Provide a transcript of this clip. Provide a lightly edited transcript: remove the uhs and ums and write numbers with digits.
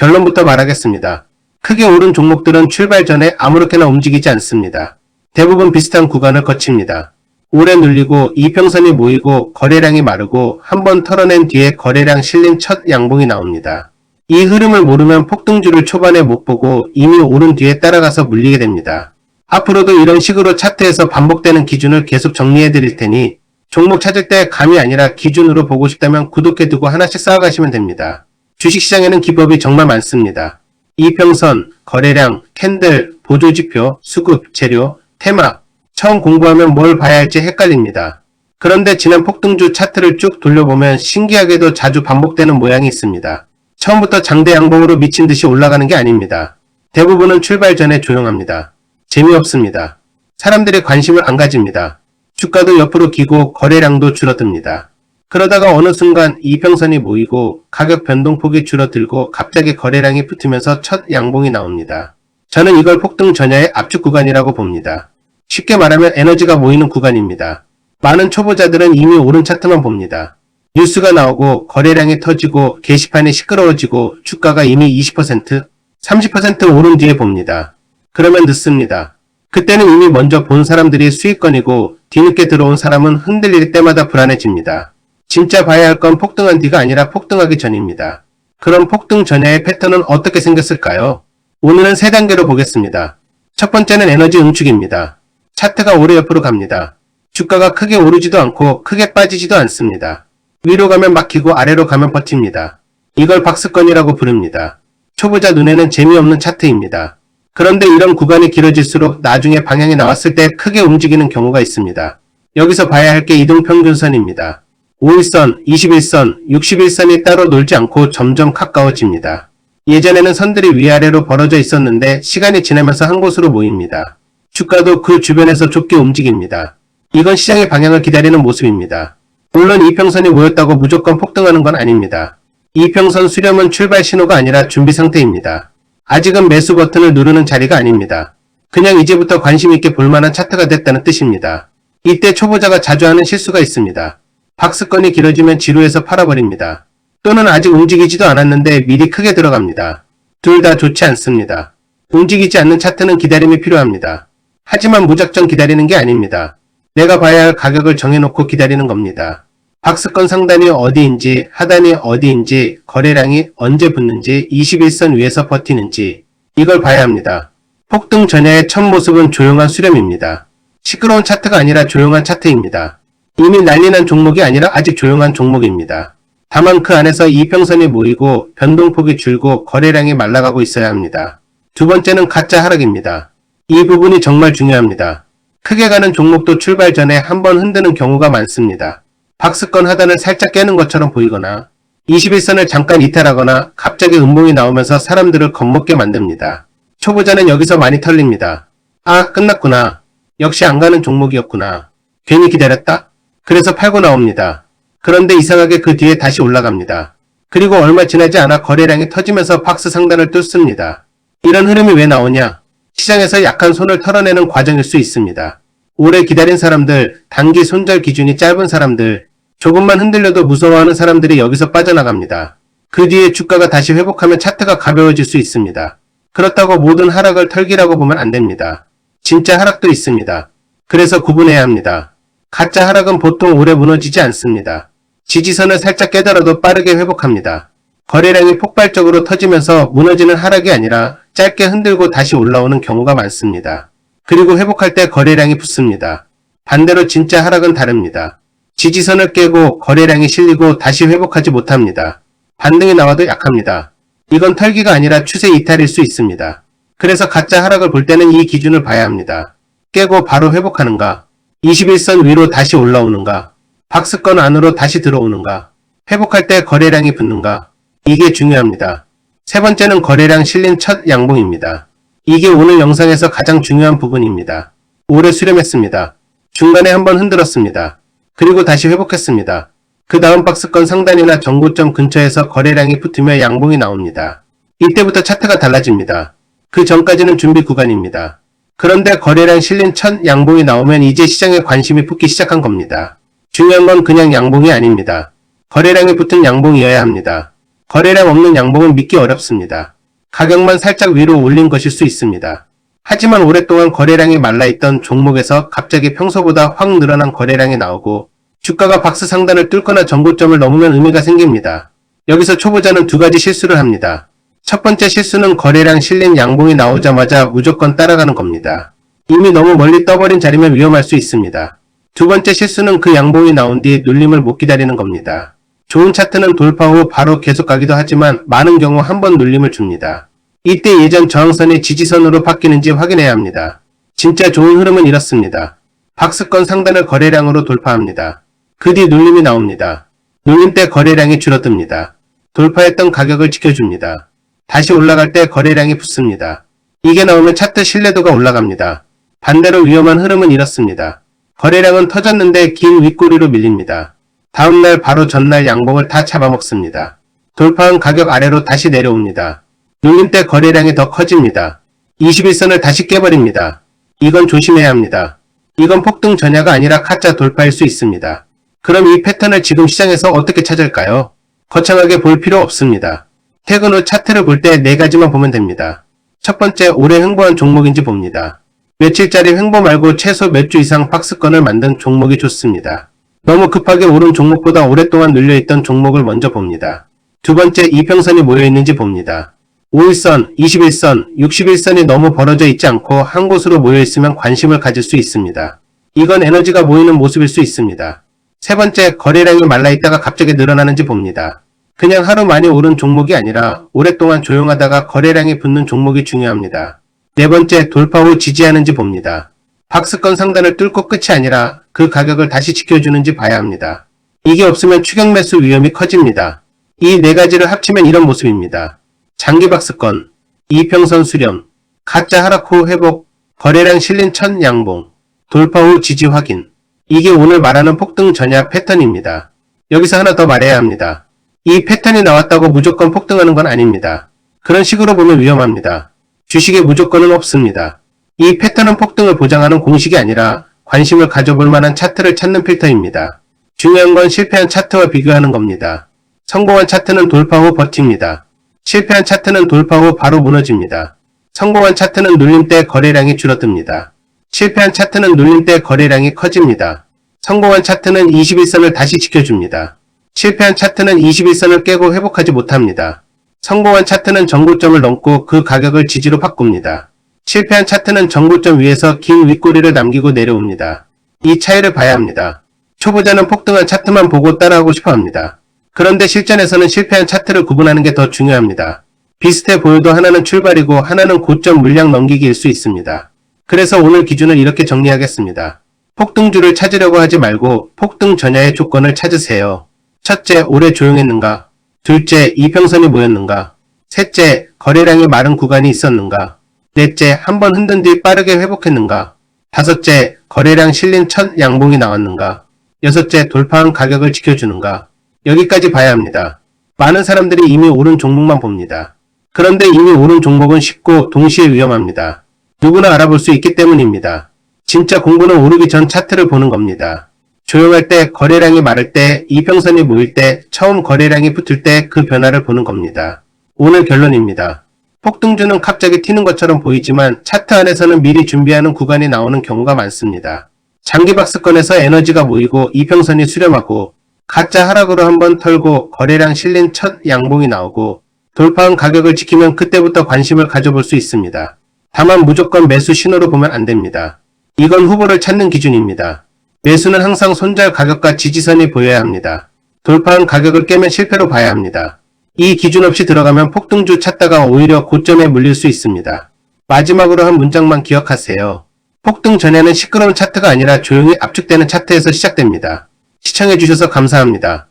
결론부터 말하겠습니다. 크게 오른 종목들은 출발 전에 아무렇게나 움직이지 않습니다. 대부분 비슷한 구간을 거칩니다. 오래 눌리고 이평선이 모이고 거래량이 마르고 한번 털어낸 뒤에 거래량 실린 첫 양봉이 나옵니다. 이 흐름을 모르면 폭등주를 초반에 못 보고 이미 오른 뒤에 따라가서 물리게 됩니다. 앞으로도 이런 식으로 차트에서 반복되는 기준을 계속 정리해 드릴 테니 종목 찾을 때 감이 아니라 기준으로 보고 싶다면 구독해두고 하나씩 쌓아가시면 됩니다. 주식시장에는 기법이 정말 많습니다. 이평선, 거래량, 캔들, 보조지표, 수급, 재료, 테마. 처음 공부하면 뭘 봐야 할지 헷갈립니다. 그런데 지난 폭등주 차트를 쭉 돌려보면 신기하게도 자주 반복되는 모양이 있습니다. 처음부터 장대 양봉으로 미친 듯이 올라가는 게 아닙니다. 대부분은 출발 전에 조용합니다. 재미없습니다. 사람들이 관심을 안 가집니다. 주가도 옆으로 기고 거래량도 줄어듭니다. 그러다가 어느 순간 이평선이 모이고 가격 변동폭이 줄어들고 갑자기 거래량이 붙으면서 첫 양봉이 나옵니다. 저는 이걸 폭등 전야의 압축 구간이라고 봅니다. 쉽게 말하면 에너지가 모이는 구간입니다. 많은 초보자들은 이미 오른 차트만 봅니다. 뉴스가 나오고 거래량이 터지고 게시판이 시끄러워지고 주가가 이미 20%, 30% 오른 뒤에 봅니다. 그러면 늦습니다. 그때는 이미 먼저 본 사람들이 수익권이고 뒤늦게 들어온 사람은 흔들릴 때마다 불안해집니다. 진짜 봐야 할 건 폭등한 뒤가 아니라 폭등하기 전입니다. 그럼 폭등 전야의 패턴은 어떻게 생겼을까요? 오늘은 3단계로 보겠습니다. 첫 번째는 에너지 응축입니다. 차트가 오래 옆으로 갑니다. 주가가 크게 오르지도 않고 크게 빠지지도 않습니다. 위로 가면 막히고 아래로 가면 버팁니다. 이걸 박스권이라고 부릅니다. 초보자 눈에는 재미없는 차트입니다. 그런데 이런 구간이 길어질수록 나중에 방향이 나왔을 때 크게 움직이는 경우가 있습니다. 여기서 봐야 할 게 이동평균선입니다. 5일선, 21선, 61선이 따로 놀지 않고 점점 가까워집니다. 예전에는 선들이 위아래로 벌어져 있었는데 시간이 지나면서 한 곳으로 모입니다. 주가도 그 주변에서 좁게 움직입니다. 이건 시장의 방향을 기다리는 모습입니다. 물론 이평선이 모였다고 무조건 폭등하는 건 아닙니다. 이평선 수렴은 출발 신호가 아니라 준비 상태입니다. 아직은 매수 버튼을 누르는 자리가 아닙니다. 그냥 이제부터 관심 있게 볼만한 차트가 됐다는 뜻입니다. 이때 초보자가 자주 하는 실수가 있습니다. 박스권이 길어지면 지루해서 팔아버립니다. 또는 아직 움직이지도 않았는데 미리 크게 들어갑니다. 둘 다 좋지 않습니다. 움직이지 않는 차트는 기다림이 필요합니다. 하지만 무작정 기다리는 게 아닙니다. 내가 봐야 할 가격을 정해놓고 기다리는 겁니다. 박스권 상단이 어디인지 하단이 어디인지 거래량이 언제 붙는지 21선 위에서 버티는지 이걸 봐야 합니다. 폭등 전야의 첫 모습은 조용한 수렴입니다. 시끄러운 차트가 아니라 조용한 차트입니다. 이미 난리난 종목이 아니라 아직 조용한 종목입니다. 다만 그 안에서 이평선이 모이고 변동폭이 줄고 거래량이 말라가고 있어야 합니다. 두 번째는 가짜 하락입니다. 이 부분이 정말 중요합니다. 크게 가는 종목도 출발 전에 한번 흔드는 경우가 많습니다. 박스권 하단을 살짝 깨는 것처럼 보이거나 21선을 잠깐 이탈하거나 갑자기 음봉이 나오면서 사람들을 겁먹게 만듭니다. 초보자는 여기서 많이 털립니다. 아, 끝났구나. 역시 안 가는 종목이었구나. 괜히 기다렸다? 그래서 팔고 나옵니다. 그런데 이상하게 그 뒤에 다시 올라갑니다. 그리고 얼마 지나지 않아 거래량이 터지면서 박스 상단을 뚫습니다. 이런 흐름이 왜 나오냐? 시장에서 약한 손을 털어내는 과정일 수 있습니다. 오래 기다린 사람들, 단기 손절 기준이 짧은 사람들, 조금만 흔들려도 무서워하는 사람들이 여기서 빠져나갑니다. 그 뒤에 주가가 다시 회복하면 차트가 가벼워질 수 있습니다. 그렇다고 모든 하락을 털기라고 보면 안 됩니다. 진짜 하락도 있습니다. 그래서 구분해야 합니다. 가짜 하락은 보통 오래 무너지지 않습니다. 지지선을 살짝 깨더라도 빠르게 회복합니다. 거래량이 폭발적으로 터지면서 무너지는 하락이 아니라 짧게 흔들고 다시 올라오는 경우가 많습니다. 그리고 회복할 때 거래량이 붙습니다. 반대로 진짜 하락은 다릅니다. 지지선을 깨고 거래량이 실리고 다시 회복하지 못합니다. 반등이 나와도 약합니다. 이건 털기가 아니라 추세 이탈일 수 있습니다. 그래서 가짜 하락을 볼 때는 이 기준을 봐야 합니다. 깨고 바로 회복하는가? 21선 위로 다시 올라오는가? 박스권 안으로 다시 들어오는가? 회복할 때 거래량이 붙는가? 이게 중요합니다. 세 번째는 거래량 실린 첫 양봉입니다. 이게 오늘 영상에서 가장 중요한 부분입니다. 오래 수렴했습니다. 중간에 한번 흔들었습니다. 그리고 다시 회복했습니다. 그 다음 박스권 상단이나 전고점 근처에서 거래량이 붙으며 양봉이 나옵니다. 이때부터 차트가 달라집니다. 그 전까지는 준비 구간입니다. 그런데 거래량 실린 첫 양봉이 나오면 이제 시장에 관심이 붙기 시작한 겁니다. 중요한 건 그냥 양봉이 아닙니다. 거래량이 붙은 양봉이어야 합니다. 거래량 없는 양봉은 믿기 어렵습니다. 가격만 살짝 위로 올린 것일 수 있습니다. 하지만 오랫동안 거래량이 말라있던 종목에서 갑자기 평소보다 확 늘어난 거래량이 나오고 주가가 박스 상단을 뚫거나 전고점을 넘으면 의미가 생깁니다. 여기서 초보자는 두 가지 실수를 합니다. 첫 번째 실수는 거래량 실린 양봉이 나오자마자 무조건 따라가는 겁니다. 이미 너무 멀리 떠버린 자리면 위험할 수 있습니다. 두 번째 실수는 그 양봉이 나온 뒤 눌림을 못 기다리는 겁니다. 좋은 차트는 돌파 후 바로 계속 가기도 하지만 많은 경우 한 번 눌림을 줍니다. 이때 예전 저항선이 지지선으로 바뀌는지 확인해야 합니다. 진짜 좋은 흐름은 이렇습니다. 박스권 상단을 거래량으로 돌파합니다. 그 뒤 눌림이 나옵니다. 눌림 때 거래량이 줄어듭니다. 돌파했던 가격을 지켜줍니다. 다시 올라갈 때 거래량이 붙습니다. 이게 나오면 차트 신뢰도가 올라갑니다. 반대로 위험한 흐름은 이렇습니다. 거래량은 터졌는데 긴 윗꼬리로 밀립니다. 다음날 바로 전날 양봉을 다 잡아먹습니다. 돌파한 가격 아래로 다시 내려옵니다. 눌림 때 거래량이 더 커집니다. 21선을 다시 깨버립니다. 이건 조심해야 합니다. 이건 폭등 전야가 아니라 가짜 돌파일 수 있습니다. 그럼 이 패턴을 지금 시장에서 어떻게 찾을까요? 거창하게 볼 필요 없습니다. 퇴근 후 차트를 볼 때 4가지만 보면 됩니다. 첫 번째, 올해 횡보한 종목인지 봅니다. 며칠짜리 횡보 말고 최소 몇 주 이상 박스권을 만든 종목이 좋습니다. 너무 급하게 오른 종목보다 오랫동안 눌려있던 종목을 먼저 봅니다. 두 번째, 이평선이 모여있는지 봅니다. 5일선, 21선, 61선이 너무 벌어져 있지 않고 한 곳으로 모여있으면 관심을 가질 수 있습니다. 이건 에너지가 모이는 모습일 수 있습니다. 세 번째, 거래량이 말라있다가 갑자기 늘어나는지 봅니다. 그냥 하루 많이 오른 종목이 아니라 오랫동안 조용하다가 거래량이 붙는 종목이 중요합니다. 네 번째, 돌파 후 지지하는지 봅니다. 박스권 상단을 뚫고 끝이 아니라 그 가격을 다시 지켜주는지 봐야 합니다. 이게 없으면 추격 매수 위험이 커집니다. 이 4가지를 합치면 이런 모습입니다. 장기 박스권, 이평선 수렴, 가짜 하락 후 회복, 거래량 실린 첫 양봉, 돌파 후 지지 확인. 이게 오늘 말하는 폭등 전야 패턴입니다. 여기서 하나 더 말해야 합니다. 이 패턴이 나왔다고 무조건 폭등하는 건 아닙니다. 그런 식으로 보면 위험합니다. 주식에 무조건은 없습니다. 이 패턴은 폭등을 보장하는 공식이 아니라 관심을 가져볼 만한 차트를 찾는 필터입니다. 중요한 건 실패한 차트와 비교하는 겁니다. 성공한 차트는 돌파 후 버팁니다. 실패한 차트는 돌파 후 바로 무너집니다. 성공한 차트는 눌림 때 거래량이 줄어듭니다. 실패한 차트는 눌림 때 거래량이 커집니다. 성공한 차트는 21선을 다시 지켜줍니다. 실패한 차트는 21선을 깨고 회복하지 못합니다. 성공한 차트는 전고점을 넘고 그 가격을 지지로 바꿉니다. 실패한 차트는 전고점 위에서 긴 윗꼬리를 남기고 내려옵니다. 이 차이를 봐야 합니다. 초보자는 폭등한 차트만 보고 따라하고 싶어 합니다. 그런데 실전에서는 실패한 차트를 구분하는 게 더 중요합니다. 비슷해 보여도 하나는 출발이고 하나는 고점 물량 넘기기일 수 있습니다. 그래서 오늘 기준을 이렇게 정리하겠습니다. 폭등주를 찾으려고 하지 말고 폭등 전야의 조건을 찾으세요. 첫째, 오래 조용했는가? 둘째, 이평선이 모였는가? 셋째, 거래량이 마른 구간이 있었는가? 넷째, 한번 흔든 뒤 빠르게 회복했는가? 다섯째, 거래량 실린 첫 양봉이 나왔는가? 여섯째, 돌파한 가격을 지켜주는가? 여기까지 봐야 합니다. 많은 사람들이 이미 오른 종목만 봅니다. 그런데 이미 오른 종목은 쉽고 동시에 위험합니다. 누구나 알아볼 수 있기 때문입니다. 진짜 공부는 오르기 전 차트를 보는 겁니다. 조용할 때, 거래량이 마를 때, 이평선이 모일 때, 처음 거래량이 붙을 때 그 변화를 보는 겁니다. 오늘 결론입니다. 폭등주는 갑자기 튀는 것처럼 보이지만 차트 안에서는 미리 준비하는 구간이 나오는 경우가 많습니다. 장기 박스권에서 에너지가 모이고 이평선이 수렴하고 가짜 하락으로 한번 털고 거래량 실린 첫 양봉이 나오고 돌파한 가격을 지키면 그때부터 관심을 가져볼 수 있습니다. 다만 무조건 매수 신호로 보면 안 됩니다. 이건 후보를 찾는 기준입니다. 매수는 항상 손절 가격과 지지선이 보여야 합니다. 돌파한 가격을 깨면 실패로 봐야 합니다. 이 기준 없이 들어가면 폭등주 찾다가 오히려 고점에 물릴 수 있습니다. 마지막으로 한 문장만 기억하세요. 폭등 전에는 시끄러운 차트가 아니라 조용히 압축되는 차트에서 시작됩니다. 시청해주셔서 감사합니다.